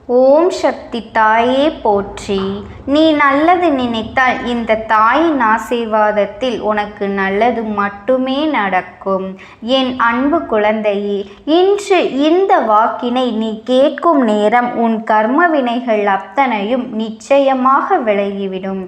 ஓம் சக்தி தாயே போற்றி. நீ நல்லது நினைத்தால் இந்த தாயின் ஆசீர்வாதத்தில் உனக்கு நல்லது மட்டுமே நடக்கும். என் அன்பு குழந்தையே, இன்று இந்த வாக்கினை நீ கேட்கும் நேரம் உன் கர்ம வினைகள் அத்தனையும் நிச்சயமாக விலகிவிடும்.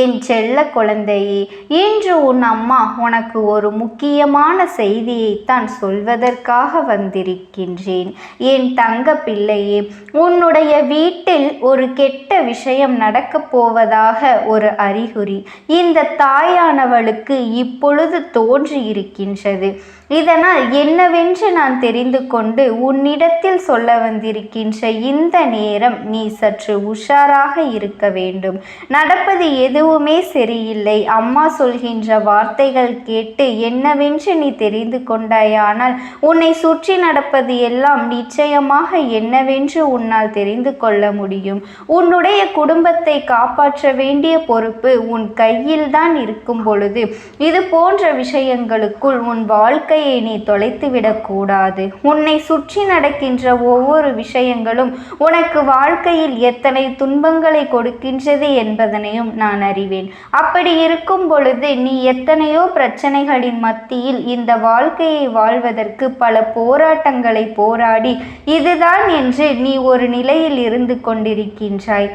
என் செல்ல குழந்தையே, இன்று உன் அம்மா உனக்கு ஒரு முக்கியமான செய்தியைத்தான் சொல்வதற்காக வந்திருக்கின்றேன். என் தங்க பிள்ளையே, உன்னுடைய வீட்டில் ஒரு கெட்ட விஷயம் நடக்கப் போவதாக ஒரு அறிகுறி இந்த தாயானவளுக்கு இப்பொழுது தோன்றியிருக்கின்றது. இதனால் என்னவென்று நான் தெரிந்து கொண்டு உன்னிடத்தில் சொல்ல வந்திருக்கின்ற இந்த நேரம் நீ சற்று உஷாராக இருக்க வேண்டும். நடப்பது எதுவுமே சரியில்லை. அம்மா சொல்கின்ற வார்த்தைகள் கேட்டு என்னவென்று நீ தெரிந்து கொண்டாயானால் உன்னை சுற்றி நடப்பது எல்லாம் நிச்சயமாக என்னவென்று உன்னால் தெரிந்து கொள்ள முடியும். உன்னுடைய குடும்பத்தை காப்பாற்ற வேண்டிய பொறுப்பு உன் கையில் தான் இருக்கும் பொழுது இது போன்ற விஷயங்களுக்குள் உன் வாழ்க்கை நீ தொலைத்துவிடக் கூடாது. உன்னை சுற்றி நடக்கின்ற ஒவ்வொரு விஷயங்களும் உனக்கு வாழ்க்கையில் எத்தனை துன்பங்களை கொடுக்கின்றது என்பதனையும் நான் அறிவேன். அப்படி இருக்கும் பொழுது நீ எத்தனையோ பிரச்சனைகளின் மத்தியில் இந்த வாழ்க்கையை வாழ்வதற்கு பல போராட்டங்களை போராடி இதுதான் என்று நீ ஒரு நிலையில் இருந்து கொண்டிருக்கின்றாய்.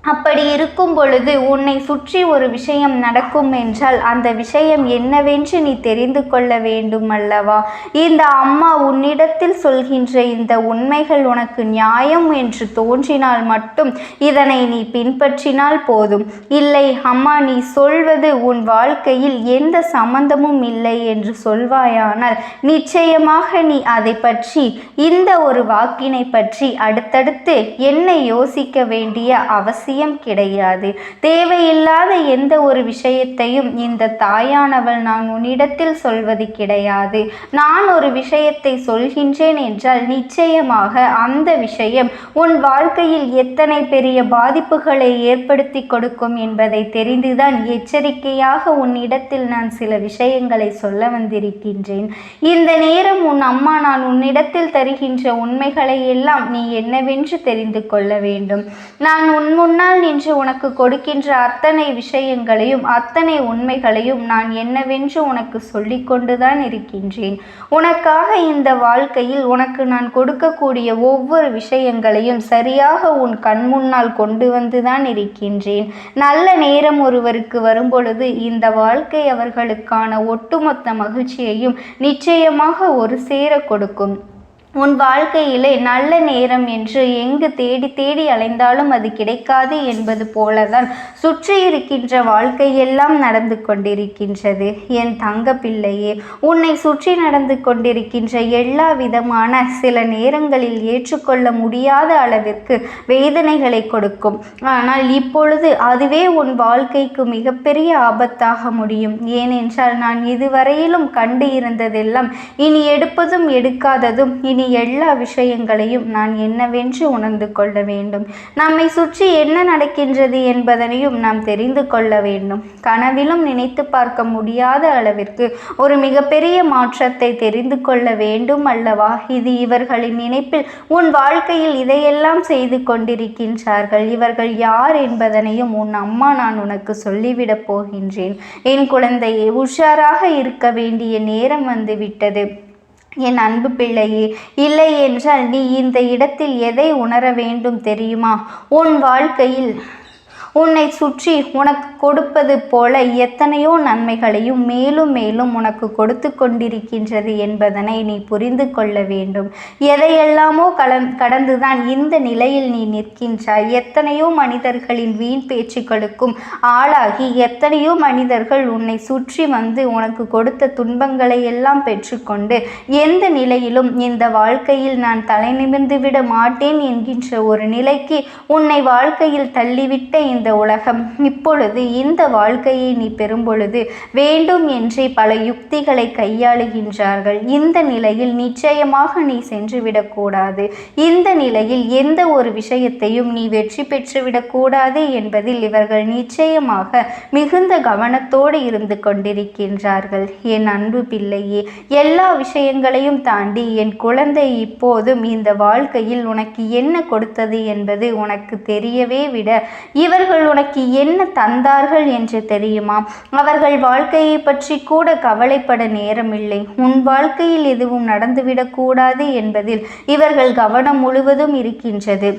அப்படி இருக்கும் பொழுது உன்னை சுற்றி ஒரு விஷயம் நடக்கும் என்றால் அந்த விஷயம் என்னவென்று நீ தெரிந்து கொள்ள வேண்டும் அல்லவா? இந்த அம்மா உன்னிடத்தில் சொல்கின்ற இந்த உண்மைகள் உனக்கு நியாயம் என்று தோன்றினால் மட்டும் இதனை நீ பின்பற்றினால் போதும். இல்லை அம்மா, நீ சொல்வது உன் வாழ்க்கையில் எந்த சம்பந்தமும் இல்லை என்று சொல்வாயானால் நிச்சயமாக நீ அதை பற்றி இந்த ஒரு வாக்கினை பற்றி அடுத்தடுத்து என்னை யோசிக்க வேண்டிய அவசியம் கிடையாது. தேவையில்லாத எந்த ஒரு விஷயத்தையும் இந்த தாயானவள் நான் உன்னிடத்தில் சொல்வது கிடையாது. நான் ஒரு விஷயத்தை சொல்கின்றேன் என்றால் நிச்சயமாக அந்த விஷயம் உன் வாழ்க்கையில் எத்தனை பெரிய பாதிப்புகளை ஏற்படுத்தி கொடுக்கும் என்பதை தெரிந்துதான் எச்சரிக்கையாக உன்னிடத்தில் நான் சில விஷயங்களை சொல்ல வந்திருக்கின்றேன். இந்த நேரம் உன் அம்மா நான் உன்னிடத்தில் தருகின்ற உண்மைகளை எல்லாம் நீ என்னவென்று தெரிந்து கொள்ள வேண்டும். நான் உன் முன்னால் நின்று உனக்கு கொடுக்கின்ற அத்தனை விஷயங்களையும் அத்தனை உண்மைகளையும் நான் என்னவென்று உனக்கு சொல்லிக் கொண்டுதான் இருக்கின்றேன். உனக்காக இந்த வாழ்க்கையில் உனக்கு நான் கொடுக்கக்கூடிய ஒவ்வொரு விஷயங்களையும் சரியாக உன் கண் முன்னால் கொண்டு வந்துதான் இருக்கின்றேன். நல்ல நேரம் ஒருவருக்கு வரும்பொழுது இந்த வாழ்க்கை அவர்களுக்கான ஒட்டுமொத்த மகிழ்ச்சியையும் நிச்சயமாக ஒரு சேர கொடுக்கும். உன் வாழ்க்கையிலே நல்ல நேரம் என்று எங்கு தேடி தேடி அலைந்தாலும் அது கிடைக்காது என்பது போலதான் சுற்றி இருக்கின்ற வாழ்க்கையெல்லாம் நடந்து கொண்டிருக்கின்றது. என் தங்க பிள்ளையே, உன்னை சுற்றி நடந்து கொண்டிருக்கின்ற எல்லா விதமான சில நேரங்களில் ஏற்றுக்கொள்ள முடியாத அளவிற்கு வேதனைகளை கொடுக்கும். ஆனால் இப்பொழுது அதுவே உன் வாழ்க்கைக்கு மிகப்பெரிய ஆபத்தாக முடியும். ஏனென்றால் நான் இதுவரையிலும் கண்டு இருந்ததெல்லாம் இனி எடுப்பதும் எடுக்காததும் இனி எல்லா விஷயங்களையும் நான் என்னவென்று உணர்ந்து கொள்ள வேண்டும். நம்மை சுற்றி என்ன நடக்கின்றது என்பதனையும் நாம் தெரிந்து கொள்ள வேண்டும். கனவிலும் நினைத்து பார்க்க முடியாத அளவிற்கு ஒரு மிகப்பெரிய மாற்றத்தை தெரிந்து கொள்ள வேண்டும் அல்லவா? இது இவர்களின் நினைப்பில் உன் வாழ்க்கையில் இதையெல்லாம் செய்து கொண்டிருக்கின்றார்கள். இவர்கள் யார் என்பதனையும் உன் அம்மா நான் உனக்கு சொல்லிவிடப் போகின்றேன். என் குழந்தையே, உஷாராக இருக்க வேண்டிய நேரம் வந்துவிட்டது. என் அன்பு பிள்ளையே, இல்லை என்றால் நீ இந்த இடத்தில் எதை உணர வேண்டும் தெரியுமா? உன் வாழ்க்கையில் உன்னை சுற்றி உனக்கு கொடுப்பது போல எத்தனையோ நன்மைகளையும் மேலும் மேலும் உனக்கு கொடுத்து கொண்டிருக்கின்றது என்பதனை நீ புரிந்து கொள்ள வேண்டும். எதையெல்லாமோ கடந்துதான் இந்த நிலையில் நீ நிற்கின்றாய். எத்தனையோ மனிதர்களின் வீண் பேச்சுக்களுக்கும் ஆளாகி எத்தனையோ மனிதர்கள் உன்னை சுற்றி வந்து உனக்கு கொடுத்த துன்பங்களை எல்லாம் பெற்றுக்கொண்டு எந்த நிலையிலும் இந்த வாழ்க்கையில் நான் தலை நிமிர்ந்து விட மாட்டேன் என்கின்ற ஒரு நிலைக்கு உன்னை வாழ்க்கையில் தள்ளிவிட்ட இந்த உலகம். இப்பொழுது இந்த வாழ்க்கையை நீ பெறும்பொழுது வேண்டும் என்றே பல யுக்திகளை கையாளுகின்றார்கள். இந்த நிலையில் நிச்சயமாக நீ சென்றுவிடக்கூடாது. இந்த நிலையில் எந்த ஒரு விஷயத்தையும் நீ வெற்றி பெற்றுவிடக்கூடாது என்பதில் இவர்கள் நிச்சயமாக மிகுந்த கவனத்தோடு இருந்து கொண்டிருக்கின்றார்கள். என் அன்பு பிள்ளையே, எல்லா விஷயங்களையும் தாண்டி என் குழந்தை இப்போதும் இந்த வாழ்க்கையில் உனக்கு என்ன கொடுத்தது என்பது உனக்கு தெரியவே விட இவர்கள் உனக்கு என்ன தந்தார்கள் என்று தெரியுமா? அவர்கள் வாழ்க்கையை பற்றி கூட கவலைப்பட நேரமில்லை. உன் வாழ்க்கையில் எதுவும் நடந்துவிடக்கூடாது என்பதில் இவர்கள் கவனம் முழுவதும் இருக்கின்றது.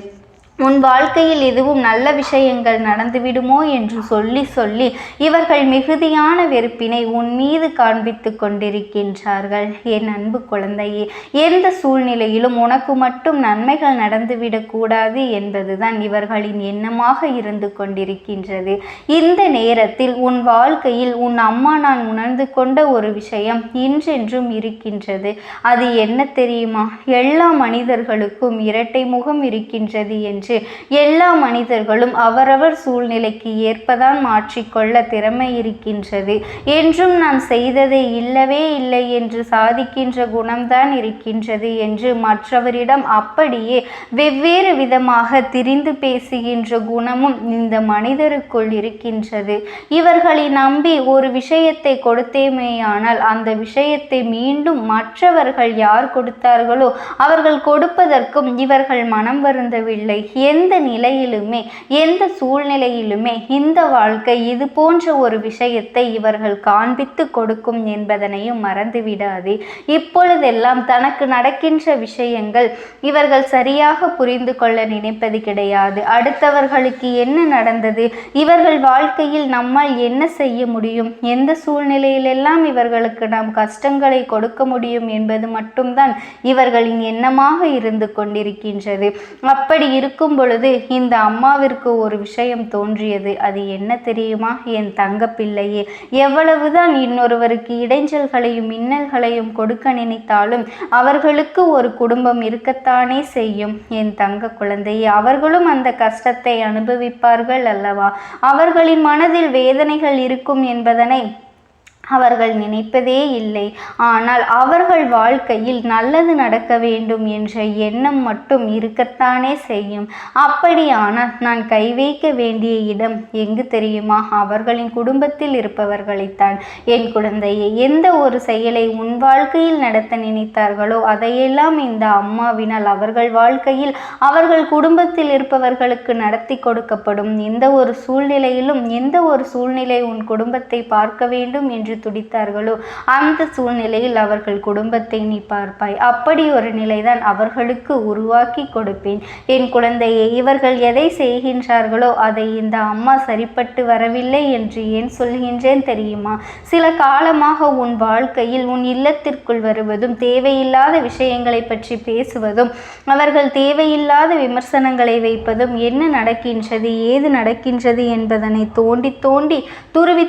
உன் வாழ்க்கையில் எதுவும் நல்ல விஷயங்கள் நடந்துவிடுமோ என்று சொல்லி இவர்கள் மிகுதியான வெறுப்பினை உன் மீது காண்பித்து கொண்டிருக்கின்றார்கள். என் அன்பு குழந்தையே, எந்த சூழ்நிலையிலும் உனக்கு மட்டும் நன்மைகள் நடந்துவிடக்கூடாது என்பதுதான் இவர்களின் எண்ணமாக இருந்து கொண்டிருக்கின்றது. இந்த நேரத்தில் உன் வாழ்க்கையில் உன் அம்மா நான் உணர்ந்து கொண்ட ஒரு விஷயம் இன்றென்றும் இருக்கின்றது. அது என்ன தெரியுமா? எல்லா மனிதர்களுக்கும் இரட்டை முகம் இருக்கின்றது என்று எல்லா மனிதர்களும் அவரவர் சூழ்நிலைக்கு ஏற்பதான் மாற்றிக்கொள்ள திறமை இருக்கின்றது. என்றும் நான் செய்ததை இல்லவே இல்லை என்று சாதிக்கின்ற குணம்தான் இருக்கின்றது என்று மற்றவரிடம் அப்படியே வெவ்வேறு விதமாக திரிந்து பேசுகின்ற குணமும் இந்த மனிதருக்குள் இருக்கின்றது. இவர்களை நம்பி ஒரு விஷயத்தை கொடுத்தேமேயானால் அந்த விஷயத்தை மீண்டும் மற்றவர்கள் யார் கொடுத்தார்களோ அவர்கள் கொடுப்பதற்கும் இவர்கள் மனம் வருந்தவில்லை. எந்த நிலையிலுமே எந்த சூழ்நிலையிலுமே இந்த வாழ்க்கை இது போன்ற ஒரு விஷயத்தை இவர்கள் காண்பித்து கொடுக்கும் என்பதனையும் மறந்துவிடாதே. இப்பொழுதெல்லாம் தனக்கு நடக்கின்ற விஷயங்கள் இவர்கள் சரியாக புரிந்து கொள்ள நினைப்பது கிடையாது. அடுத்தவர்களுக்கு என்ன நடந்தது, இவர்கள் வாழ்க்கையில் நம்மால் என்ன செய்ய முடியும், எந்த சூழ்நிலையிலெல்லாம் இவர்களுக்கு நாம் கஷ்டங்களை கொடுக்க முடியும் என்பது மட்டும்தான் இவர்களின் எண்ணமாக இருந்து கொண்டிருக்கின்றது. அப்படி இருக்கும் பொழுது இந்த அம்மாவிற்கு ஒரு விஷயம் தோன்றியது. அது என்ன தெரியுமா? என் தங்க பிள்ளையே, எவ்வளவுதான் இன்னொருவருக்கு இடைஞ்சல்களையும் மின்னல்களையும் கொடுக்க நினைத்தாலும் அவர்களுக்கு ஒரு குடும்பம் இருக்கத்தானே செய்யும். என் தங்க குழந்தையே, அவர்களும் அந்த கஷ்டத்தை அனுபவிப்பார்கள் அல்லவா? அவர்களின் மனதில் வேதனைகள் இருக்கும் என்பதனை அவர்கள் நினைப்பதே இல்லை. ஆனால் அவர்கள் வாழ்க்கையில் நல்லது நடக்க வேண்டும் என்ற எண்ணம் மட்டும் இருக்கத்தானே செய்யும். அப்படியானால் நான் கை வைக்க வேண்டிய இடம் எங்கு தெரியுமா? அவர்களின் குடும்பத்தில் இருப்பவர்களைத்தான். என் குழந்தையை, எந்த ஒரு செயலை உன் வாழ்க்கையில் நடத்த நினைத்தார்களோ அதையெல்லாம் இந்த அம்மாவினால் அவர்கள் வாழ்க்கையில் அவர்கள் குடும்பத்தில் இருப்பவர்களுக்கு நடத்தி கொடுக்கப்படும். எந்த ஒரு சூழ்நிலையிலும் எந்த ஒரு சூழ்நிலை உன் குடும்பத்தை பார்க்க வேண்டும் என்று துடித்தார்களோ அந்த சூழ்நிலையில் அவர்கள் குடும்பத்தை நீ பார்ப்பாய். அப்படி ஒரு நிலைதான் அவர்களுக்கு உருவாக்கி கொடுப்பேன். என் குழந்தையே, இவர்கள் எதை செய்கின்றார்களோ அதை இந்த அம்மா சரிப்பட்டு வரவில்லை என்று ஏன் சொல்கின்றேன் தெரியுமா? சில காலமாக உன் வாழ்க்கையில் உன் இல்லத்திற்குள் வருவதும் தேவையில்லாத விஷயங்களை பற்றி பேசுவதும் அவர்கள் தேவையில்லாத விமர்சனங்களை வைப்பதும் என்ன நடக்கின்றது ஏது நடக்கின்றது என்பதனை தோண்டி தோண்டி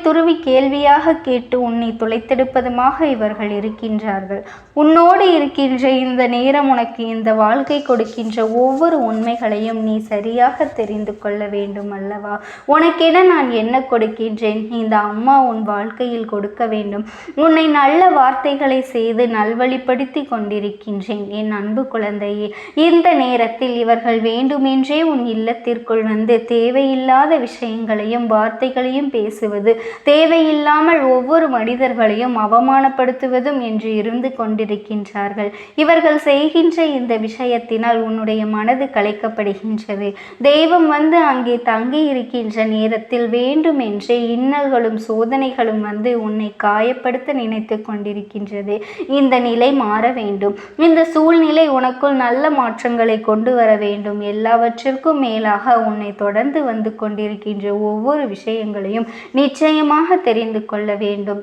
துருவி கேள்வியாக கேட்டு உன்னை துளைத்தெடுப்பதுமாக இவர்கள் இருக்கின்றார்கள். உன்னோடு இருக்கின்ற இந்த நேரம் உனக்கு இந்த வாழ்க்கை கொடுக்கின்ற ஒவ்வொரு உண்மைகளையும் நீ சரியாக தெரிந்து கொள்ள வேண்டும் அல்லவா? உனக்கென நான் என்ன கொடுக்கின்றேன்? இந்த அம்மா உன் வாழ்க்கையில் கொடுக்க வேண்டும். உன்னை நல்ல வார்த்தைகளை செய்து நல்வழிப்படுத்தி கொண்டிருக்கின்றேன். என் அன்பு குழந்தையே, இந்த நேரத்தில் இவர்கள் வேண்டுமென்றே உன் இல்லத்திற்குள் வந்து தேவையில்லாத விஷயங்களையும் வார்த்தைகளையும் பேசுவது, தேவையில்லாமல் ஒவ்வொரு மனிதர்களையும் அவமானப்படுத்துவதும் என்று இருந்து கொண்டிருக்கின்றார்கள். இவர்கள் செய்கின்ற இந்த விஷயத்தினால் உன்னுடைய மனது கலைக்கப்படுகின்றது. தெய்வம் வந்து அங்கே தங்கி இருக்கின்ற நேரத்தில் வேண்டுமென்றே இன்னல்களும் சோதனைகளும் வந்து உன்னை காயப்படுத்த நினைத்து கொண்டிருக்கின்றது. இந்த நிலை மாற வேண்டும். இந்த சூழ்நிலை உனக்குள் நல்ல மாற்றங்களை கொண்டு வர வேண்டும். எல்லாவற்றிற்கும் மேலாக உன்னை தொடர்ந்து வந்து கொண்டிருக்கின்ற ஒவ்வொரு விஷயங்களையும் நிச்சயமாக தெரிந்து கொள்ள வேண்டும்.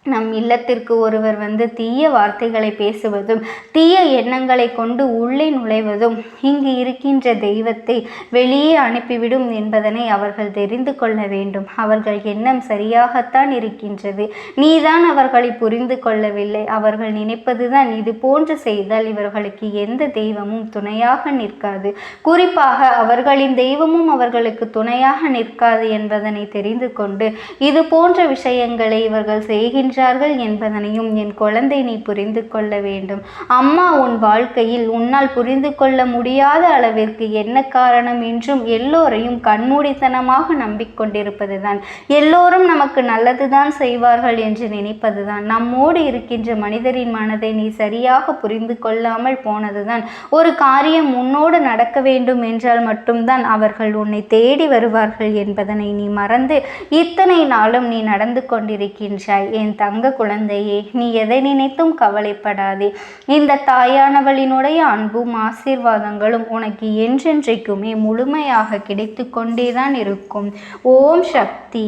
நம் இல்லத்திற்கு ஒருவர் வந்து தீய வார்த்தைகளை பேசுவதும் தீய எண்ணங்களை கொண்டு உள்ளே நுழைவதும் இங்கு இருக்கின்ற தெய்வத்தை வெளியே அனுப்பிவிடும் என்பதனை அவர்கள் தெரிந்து கொள்ள வேண்டும். அவர்கள் எண்ணம் சரியாகத்தான் இருக்கின்றது. நீதான் அவர்களை புரிந்து கொள்ளவில்லை. அவர்கள் நினைப்பதுதான் இது போன்று செய்தால் இவர்களுக்கு எந்த தெய்வமும் துணையாக நிற்காது, குறிப்பாக அவர்களின் தெய்வமும் அவர்களுக்கு துணையாக நிற்காது என்பதனை தெரிந்து கொண்டு இது போன்ற விஷயங்களை இவர்கள் செய்கின்ற என்பதனையும் என் குழந்தை நீ புரிந்து கொள்ள வேண்டும். அம்மா உன் வாழ்க்கையில் உன்னால் புரிந்து கொள்ள முடியாத அளவிற்கு என்ன காரணம் என்றும் எல்லோரையும் கண்மூடித்தனமாக நம்பிக்கொண்டிருப்பதுதான், எல்லோரும் நமக்கு நல்லதுதான் செய்வார்கள் என்று நினைப்பதுதான், நம்மோடு இருக்கின்ற மனிதரின் மனதை நீ சரியாக புரிந்து கொள்ளாமல் போனதுதான். ஒரு காரியம் உன்னோடு நடக்க வேண்டும் என்றால் மட்டும்தான் அவர்கள் உன்னை தேடி வருவார்கள் என்பதனை நீ மறந்து இத்தனை நாளும் நீ நடந்து கொண்டிருக்கின்றாய். என் தங்க குழந்தையே, நீ எதை நினைத்தும் கவலைப்படாதே. இந்த தாயானவளினுடைய அன்பும் ஆசீர்வாதங்களும் உனக்கு என்றென்றைக்குமே முழுமையாக கிடைத்து கொண்டேதான் இருக்கும். ஓம் சக்தி,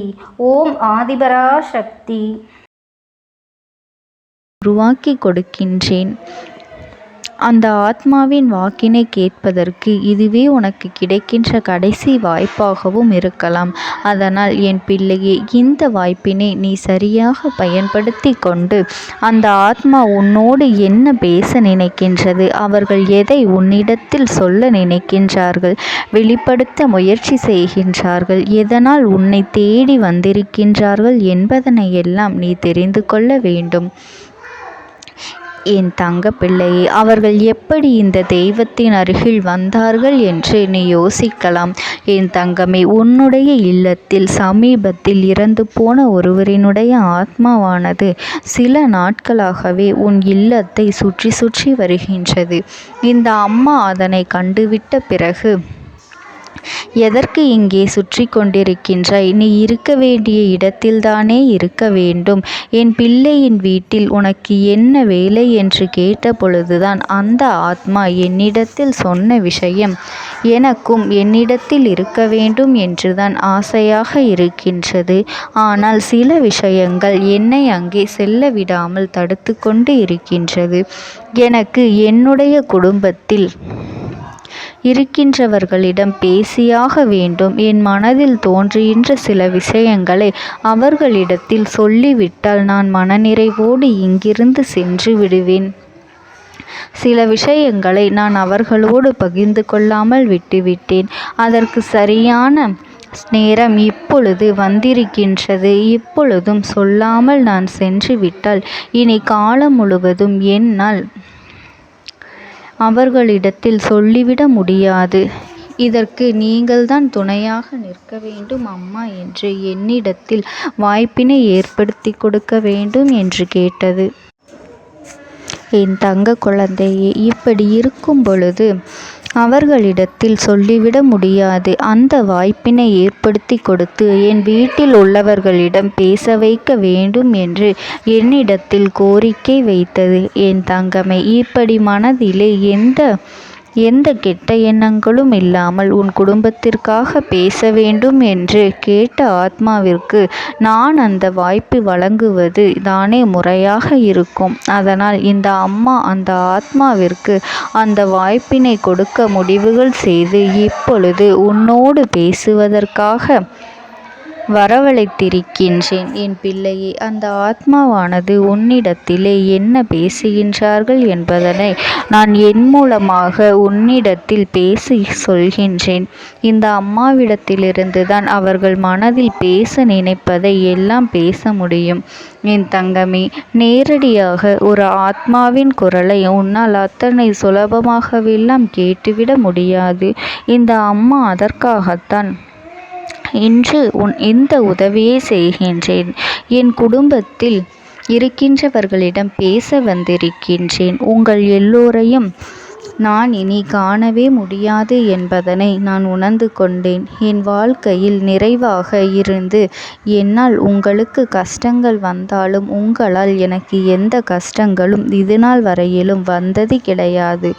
ஓம் ஆதிபரா சக்தி. உருவாக்கி கொடுக்கின்றேன். அந்த ஆத்மாவின் வாக்கினை கேட்பதற்கு இதுவே உனக்கு கிடைக்கின்ற கடைசி வாய்ப்பாகவும் இருக்கலாம். அதனால் என் பிள்ளையே, இந்த வாய்ப்பினை நீ சரியாக பயன்படுத்தி கொண்டு அந்த ஆத்மா உன்னோடு என்ன பேச நினைக்கின்றது, அவர்கள் எதை உன்னிடத்தில் சொல்ல நினைக்கின்றார்கள், வெளிப்படுத்த முயற்சி செய்கின்றார்கள், எதனால் உன்னை தேடி வந்திருக்கின்றார்கள் என்பதனை எல்லாம் நீ தெரிந்து கொள்ள வேண்டும். என் தங்க பிள்ளையே, அவர்கள் எப்படி இந்த தெய்வத்தின் அருகில் வந்தார்கள் என்று நீ யோசிக்கலாம். என் தங்கமே, உன்னுடைய இல்லத்தில் சமீபத்தில் இறந்து போன ஒருவரினுடைய ஆத்மாவானது சில நாட்களாகவே உன் இல்லத்தை சுற்றி சுற்றி வருகின்றது. இந்த அம்மா அதனை கண்டுவிட்ட பிறகு, எதற்கு இங்கே சுற்றி கொண்டிருக்கின்றாய்? நீ இருக்க வேண்டிய இடத்தில்தானே இருக்க வேண்டும். என் பிள்ளையின் வீட்டில் உனக்கு என்ன வேலை என்று கேட்ட பொழுதுதான் அந்த ஆத்மா என்னிடத்தில் சொன்ன விஷயம், எனக்கும் என்னிடத்தில் இருக்க வேண்டும் என்றுதான் ஆசையாக இருக்கின்றது. ஆனால் சில விஷயங்கள் என்னை அங்கே செல்ல விடாமல் தடுத்து கொண்டு இருக்கின்றது. எனக்கு என்னுடைய குடும்பத்தில் இருக்கின்றவர்களிடம் பேசியாக வேண்டும். என் மனதில் தோன்றுகின்ற சில விஷயங்களை அவர்களிடத்தில் சொல்லிவிட்டால் நான் மனநிறைவோடு இங்கிருந்து சென்று விடுவேன். சில விஷயங்களை நான் அவர்களோடு பகிர்ந்து கொள்ளாமல் விட்டுவிட்டேன். அதற்கு சரியான நேரம் இப்பொழுது வந்திருக்கின்றது. இப்பொழுதும் சொல்லாமல் நான் சென்று விட்டால் இனி காலம் முழுவதும் என்னால் அவர்களிடத்தில் சொல்லிவிட முடியாது. இதற்கு நீங்கள்தான் துணையாக நிற்க வேண்டும் அம்மா என்று என்னிடத்தில் வாய்ப்பினை ஏற்படுத்தி கொடுக்க வேண்டும் என்று கேட்டது. என் தங்க குழந்தையே, இப்படி இருக்கும் பொழுது அவர்களிடத்தில் சொல்லிவிட முடியாது. அந்த வாய்ப்பினை ஏற்படுத்தி கொடுத்து என் வீட்டில் உள்ளவர்களிடம் பேச வைக்க வேண்டும் என்று என்னிடத்தில் கோரிக்கை வைத்தது. என் தங்கமே, இப்படி மனதிலே எந்த கெட்ட எண்ணங்களும் இல்லாமல் உன் குடும்பத்திற்காக பேச வேண்டும் என்று கேட்ட ஆத்மாவிற்கு நான் அந்த வாய்ப்பு வழங்குவது தானே முறையாக இருக்கும். அதனால் இந்த அம்மா அந்த ஆத்மாவிற்கு அந்த வாய்ப்பினை கொடுக்க முடிவுகள் செய்து இப்பொழுது உன்னோடு பேசுவதற்காக வரவழைத்திருக்கின்றேன். என் பிள்ளையே, அந்த ஆத்மாவானது உன்னிடத்திலே என்ன பேசுகின்றார்கள் என்பதனை நான் என் மூலமாக உன்னிடத்தில் பேசி சொல்கின்றேன். இந்த அம்மாவிடத்திலிருந்து தான் அவர்கள் மனதில் பேச நினைப்பதை எல்லாம் பேச முடியும். என் தங்கமே, நேரடியாக ஒரு ஆத்மாவின் குரலை உன்னால் அத்தனை சுலபமாகவெல்லாம் கேட்டுவிட முடியாது. இந்த அம்மா அதற்காகத்தான் இன்று இந்த உதவியை செய்கின்றேன். என் குடும்பத்தில் இருக்கின்றவர்களிடம் பேச வந்திருக்கின்றேன். உங்கள் எல்லோரையும் நான் இனி காணவே முடியாது என்பதனை நான் உணர்ந்து கொண்டேன். என் வாழ்க்கையில் நிறைவாக இருந்து என்னால் உங்களுக்கு கஷ்டங்கள் வந்தாலும் உங்களால் எனக்கு எந்த கஷ்டங்களும் இதுநாள் வரையிலும் வந்தது கிடையாது.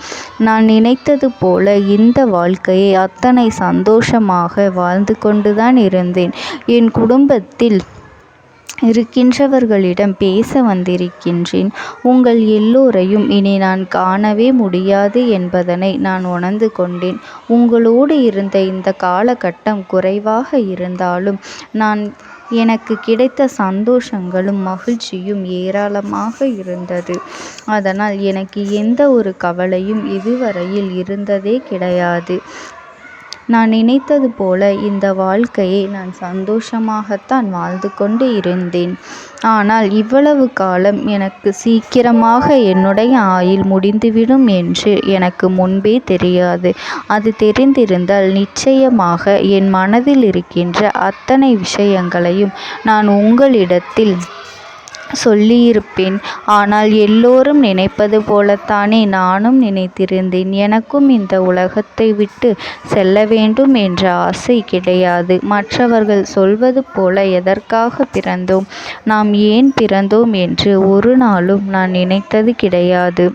நான் நினைத்தது போல இந்த வாழ்க்கையை அத்தனை சந்தோஷமாக வாழ்ந்து கொண்டுதான் இருந்தேன். என் குடும்பத்தில் இருக்கின்றவர்களிடம் பேச வந்திருக்கின்றேன். உங்கள் எல்லோரையும் இனி நான் காணவே முடியாது என்பதனை நான் உணர்ந்து கொண்டேன். உங்களோடு இருந்த இந்த காலகட்டம் குறைவாக இருந்தாலும் எனக்கு கிடைத்த சந்தோஷங்களும் மகிழ்ச்சியும் ஏராளமாக இருந்தது. அதனால் எனக்கு எந்த ஒரு கவலையும் இதுவரையில் இருந்ததே கிடையாது. நான் நினைத்தது போல இந்த வாழ்க்கையை நான் சந்தோஷமாகத்தான் வாழ்ந்து கொண்டு இருந்தேன். ஆனால் இவ்வளவு காலம் எனக்கு சீக்கிரமாக என்னுடைய ஆயுள் முடிந்துவிடும் என்று எனக்கு முன்பே தெரியாது. அது தெரிந்திருந்தால் நிச்சயமாக என் மனதில் இருக்கின்ற அத்தனை விஷயங்களையும் நான் உங்களிடத்தில் சொல்லியிருப்பேன். ஆனால் எல்லோரும் நினைப்பது போலத்தானே நானும் நினைத்திருந்தேன். எனக்கும் இந்த உலகத்தை விட்டு செல்ல வேண்டும் என்ற ஆசை கிடையாது. மற்றவர்கள் சொல்வது போல எதற்காக பிறந்தோம், நாம் ஏன் பிறந்தோம் என்று ஒரு நாளும் நான் நினைத்தது கிடையாது.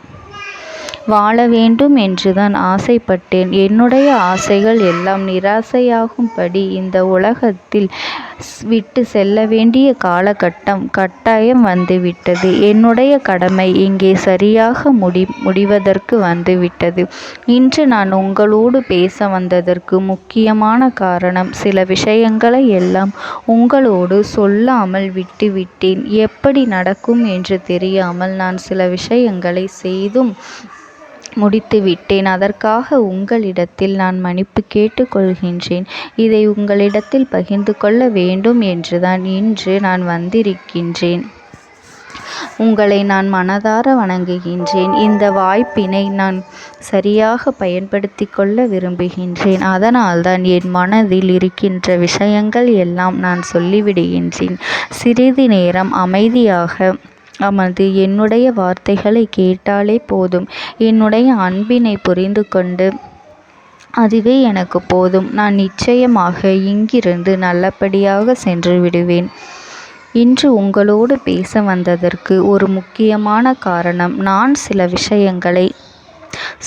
வாழ வேண்டும் என்றுதான் ஆசைப்பட்டேன். என்னுடைய ஆசைகள் எல்லாம் நிராசையாகும்படி இந்த உலகத்தில் விட்டு செல்ல வேண்டிய காலகட்டம் கட்டாயம் வந்துவிட்டது. என்னுடைய கடமை இங்கே சரியாக முடிவதற்கு வந்துவிட்டது. இன்று நான் உங்களோடு பேச வந்ததற்கு முக்கியமான காரணம், சில விஷயங்களை எல்லாம் உங்களோடு சொல்லாமல் விட்டுவிட்டேன். எப்படி நடக்கும் என்று தெரியாமல் நான் சில விஷயங்களை செய்தும் முடித்துவிட்டேன். அதற்காக உங்களிடத்தில் நான் மன்னிப்பு கேட்டுக்கொள்கின்றேன். இதை உங்களிடத்தில் பகிர்ந்து கொள்ள வேண்டும் என்றுதான் இன்று நான் வந்திருக்கின்றேன். உங்களை நான் மனதார வணங்குகின்றேன். இந்த வாய்ப்பினை நான் சரியாக பயன்படுத்தி கொள்ள விரும்புகின்றேன். அதனால்தான் என் மனதில் இருக்கின்ற விஷயங்கள் எல்லாம் நான் சொல்லிவிடுகின்றேன். சிறிது நேரம் அமைதியாக அமர்ந்து என்னுடைய வார்த்தைகளை கேட்டாலே போதும். என்னுடைய அன்பினை புரிந்து கொண்டு அதுவே எனக்கு போதும். நான் நிச்சயமாக இங்கிருந்து நல்லபடியாக சென்று விடுவேன். இன்று உங்களோடு பேச வந்ததற்கு ஒரு முக்கியமான காரணம், நான் சில விஷயங்களை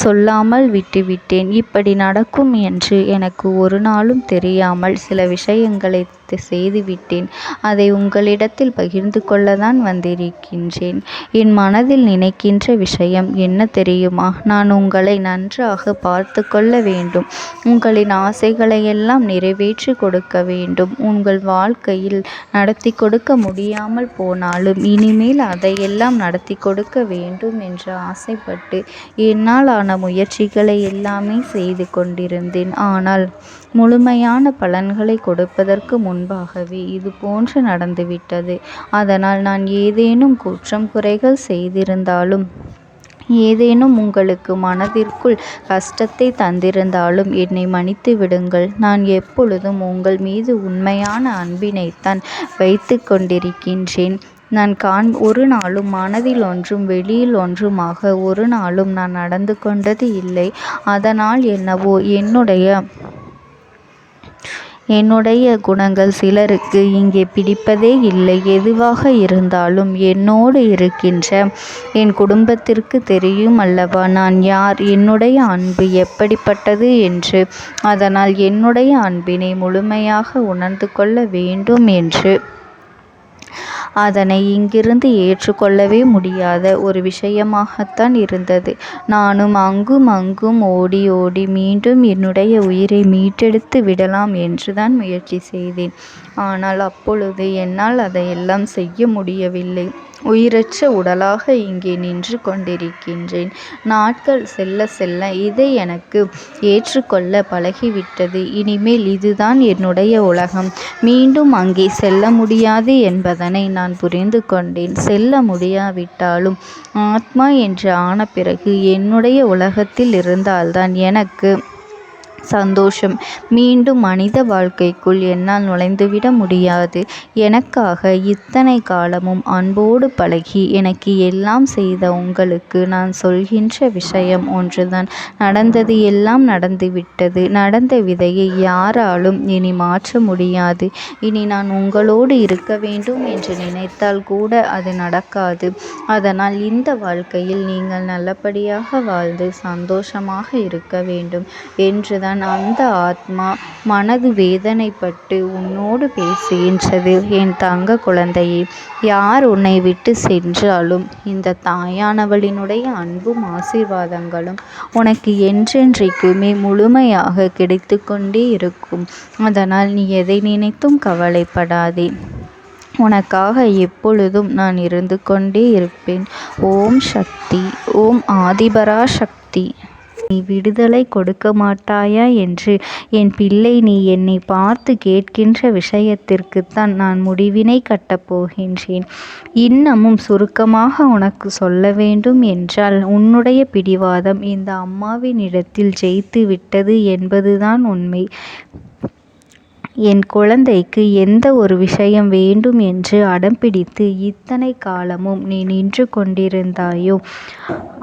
சொல்லாமல் விட்டுவிட்டேன். இப்படி நடக்கும் என்று எனக்கு ஒரு நாளும் தெரியாமல் சில விஷயங்களை செய்துவிட்டேன். அதை உங்களிடத்தில் பகிர்ந்து கொள்ளத்தான் வந்திருக்கின்றேன். என் மனதில் நினைக்கின்ற விஷயம் என்ன தெரியுமா? நான் உங்களை நன்றாக பார்த்து கொள்ள வேண்டும். உங்களின் ஆசைகளை எல்லாம் நிறைவேற்றி கொடுக்க வேண்டும். உங்கள் வாழ்க்கையில் நடத்தி கொடுக்க முடியாமல் போனாலும் இனிமேல் அதையெல்லாம் நடத்தி கொடுக்க வேண்டும் என்று ஆசைப்பட்டு என்னால் ஆன முயற்சிகளை எல்லாமே செய்து கொண்டிருந்தேன். ஆனால் முழுமையான பலன்களை கொடுப்பதற்கு முன்பாகவே இது போன்று நடந்துவிட்டது. அதனால் நான் ஏதேனும் குற்றம் குறைகள் செய்திருந்தாலும், ஏதேனும் உங்களுக்கு மனதிற்குள் கஷ்டத்தை தந்திருந்தாலும் என்னை மன்னித்து விடுங்கள். நான் எப்பொழுதும் உங்கள் மீது உண்மையான அன்பினைத்தான் வைத்து கொண்டிருக்கின்றேன். நான் ஒரு நாளும் மனதில் ஒன்றும் வெளியில் ஒன்றுமாக ஒரு நாளும் நான் நடந்து கொண்டது இல்லை. அதனால் என்னவோ என்னுடைய குணங்கள் சிலருக்கு இங்கே பிடிப்பதே இல்லை. எதுவாக இருந்தாலும் என்னோடு இருக்கின்ற என் குடும்பத்திற்கு தெரியும் அல்லவா நான் யார், என்னுடைய அன்பு எப்படிப்பட்டது என்று. அதனால் என்னுடைய அன்பினை முழுமையாக உணர்ந்து கொள்ள வேண்டும் என்று அதனை இங்கிருந்து ஏற்றுக்கொள்ளவே முடியாத ஒரு விஷயமாகத்தான் இருந்தது. நானும் அங்கும் ஓடி ஓடி மீண்டும் என்னுடைய உயிரை மீட்டெடுத்து விடலாம் என்றுதான் முயற்சி செய்தேன். ஆனால் அப்பொழுது என்னால் அதையெல்லாம் செய்ய முடியவில்லை. உயிரற்ற உடலாக இங்கே நின்று கொண்டிருக்கின்றேன். நாட்கள் செல்ல செல்ல இதை எனக்கு ஏற்றுக்கொள்ள பழகிவிட்டது. இனிமேல் இதுதான் என்னுடைய உலகம். மீண்டும் அங்கே செல்ல முடியாது என்பதனை நான் புரிந்து கொண்டேன். செல்ல முடியாவிட்டாலும் ஆத்மா என்று ஆன பிறகு என்னுடைய உலகத்தில் இருந்தால்தான் எனக்கு சந்தோஷம். மீண்டும் மனித வாழ்க்கைக்குள் என்னால் நுழைந்துவிட முடியாது. எனக்காக இத்தனை காலமும் அன்போடு பழகி எனக்கு எல்லாம் செய்த உங்களுக்கு நான் சொல்கின்ற விஷயம் ஒன்றுதான். நடந்தது எல்லாம் நடந்துவிட்டது. நடந்த விதையை யாராலும் இனி மாற்ற முடியாது. இனி நான் உங்களோடு இருக்க வேண்டும் என்று நினைத்தால் கூட அது நடக்காது. அதனால் இந்த வாழ்க்கையில் நீங்கள் நல்லபடியாக வாழ்ந்து சந்தோஷமாக இருக்க வேண்டும் என்றுதான் அப்போதுதான் அந்த ஆத்மா மனது வேதனைப்பட்டு உன்னோடு பேசுகின்றது. என் தங்க குழந்தையே, யார் உன்னை விட்டு சென்றாலும் இந்த தாயானவளினுடைய அன்பும் ஆசீர்வாதங்களும் உனக்கு என்றென்றைக்குமே முழுமையாக கிடைத்து கொண்டே இருக்கும். அதனால் நீ எதை நினைத்தும் கவலைப்படாதே. உனக்காக எப்பொழுதும் நான் இருந்து கொண்டே இருப்பேன். ஓம் சக்தி. ஓம் ஆதிபரா சக்தி. நீ விடுதலை கொடுக்க மாட்டாயா என்று என் பிள்ளை, நீ என்னை பார்த்து கேட்கின்ற விஷயத்திற்குத்தான் நான் முடிவினை கட்டப் போகின்றேன். இன்னமும் சுருக்கமாக உனக்கு சொல்ல வேண்டும் என்றால், உன்னுடைய பிடிவாதம் இந்த அம்மாவினிடத்தில் ஜெயித்து விட்டது என்பதுதான் உண்மை. என் குழந்தைக்கு எந்த ஒரு விஷயம் வேண்டும் என்று அடம்பிடித்து இத்தனை காலமும் நீ நின்று கொண்டிருந்தாயோ,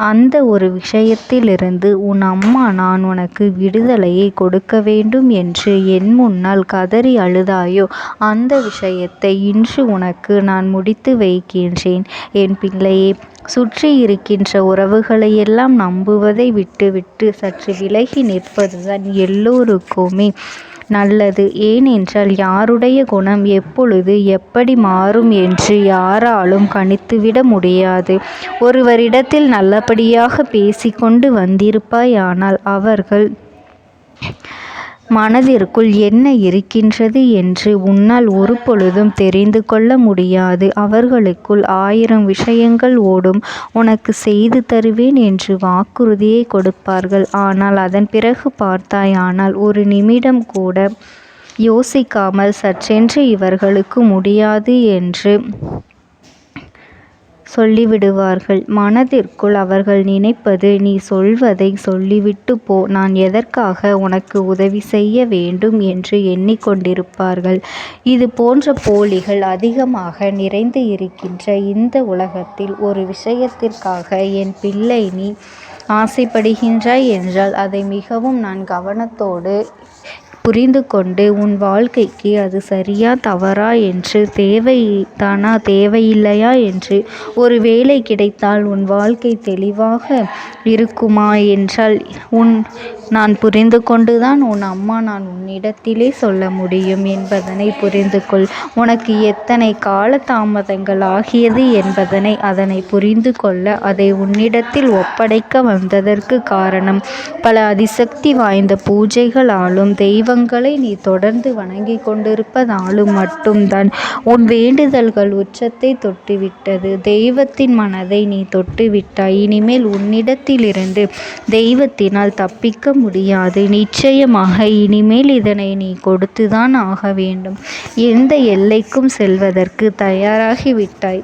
அந்த ஒரு விஷயத்திலிருந்து உன் அம்மா நான் உனக்கு விடுதலையை கொடுக்க வேண்டும் என்று என் முன்னால் கதறி அழுதாயோ, அந்த விஷயத்தை இன்று உனக்கு நான் முடித்து வைக்கின்றேன். என் பிள்ளையே, சுற்றி இருக்கின்ற உறவுகளையெல்லாம் நம்புவதை விட்டுவிட்டு சற்று விலகி நிற்பதுதான் எல்லோருக்குமே நல்லது. ஏனென்றால் யாருடைய குணம் எப்பொழுது எப்படி மாறும் என்று யாராலும் கணித்துவிட முடியாது. ஒருவரிடத்தில் நல்லபடியாக பேசிக்கொண்டு வந்திருப்பாயானால் அவர்கள் மனதிற்குள் என்ன இருக்கின்றது என்று உன்னால் ஒரு பொழுதும் தெரிந்து கொள்ள முடியாது. அவர்களுக்குள் 1000 விஷயங்கள் ஓடும். உனக்கு செய்து தருவேன் என்று வாக்குறுதியை கொடுப்பார்கள். ஆனால் அதன் பிறகு பார்த்தாயானால் ஒரு நிமிடம் கூட யோசிக்காமல் சற்றென்று இவர்களுக்கு முடியாது என்று சொல்லிவிடுவார்கள். மனதிற்குள் அவர்கள் நினைப்பது, நீ சொல்வதை சொல்லிவிட்டு போ, நான் எதற்காக உனக்கு உதவி செய்ய வேண்டும் என்று எண்ணிக்கொண்டிருப்பார்கள். இது போன்ற போலிகள் அதிகமாக நிறைந்து இருக்கின்ற இந்த உலகத்தில் ஒரு விஷயத்திற்காக என் பிள்ளை நீ ஆசைப்படுகின்றாய் என்றால் அதை மிகவும் நான் கவனத்தோடு புரிந்து கொண்டு உன் வாழ்க்கைக்கு அது சரியா தவறா என்று, தேவைதானா தேவையில்லையா என்று, ஒரு வேலை கிடைத்தால் உன் வாழ்க்கை தெளிவாக இருக்குமா என்றால் நான் புரிந்து கொண்டுதான் உன் அம்மா நான் உன்னிடத்திலே சொல்ல முடியும் என்பதனை புரிந்து கொள். உனக்கு எத்தனை கால தாமதங்கள் ஆகியது என்பதனை அதனை புரிந்து கொள்ள அதை உன்னிடத்தில் ஒப்படைக்க வந்ததற்கு காரணம், பல அதிசக்தி வாய்ந்த பூஜைகளாலும் தெய்வங்களை நீ தொடர்ந்து வணங்கி கொண்டிருப்பதாலும் மட்டும்தான் உன் வேண்டுதல்கள் உச்சத்தை தொட்டுவிட்டது. தெய்வத்தின் மனதை நீ தொட்டுவிட்டாய். இனிமேல் உன்னிடத்திலிருந்து தெய்வத்தினால் தப்பிக்க முடியாது. நிச்சயமாக இனிமேல் இதனை நீ கொடுத்துதான் ஆக வேண்டும். எந்த எல்லைக்கும் செல்வதற்கு தயாராகிவிட்டாய்.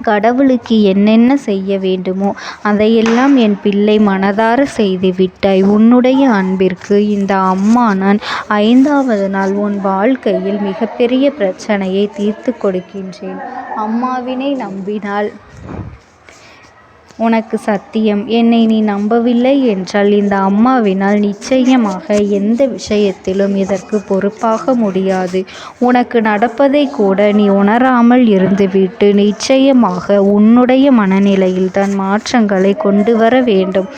கடவுளுக்கு என்னென்ன செய்ய வேண்டுமோ அதையெல்லாம் என் பிள்ளை மனதார செய்து விட்டாய். உன்னுடைய அன்பிற்கு இந்த அம்மா நான் 5வது நாள் உன் வாழ்க்கையில் மிகப்பெரிய பிரச்சனையை தீர்த்து கொடுக்கின்றேன். அம்மாவினை நம்பினால் உனக்கு சத்தியம். என்னை நீ நம்பவில்லை என்றால் இந்த அம்மாவினால் நிச்சயமாக எந்த விஷயத்திலும் இதற்கு பொறுப்பாக முடியாது. உனக்கு நடப்பதை கூட நீ உணராமல் இருந்துவிட்டு நிச்சயமாக உன்னுடைய மனநிலையில் தான் மாற்றங்களை கொண்டு வர வேண்டும்.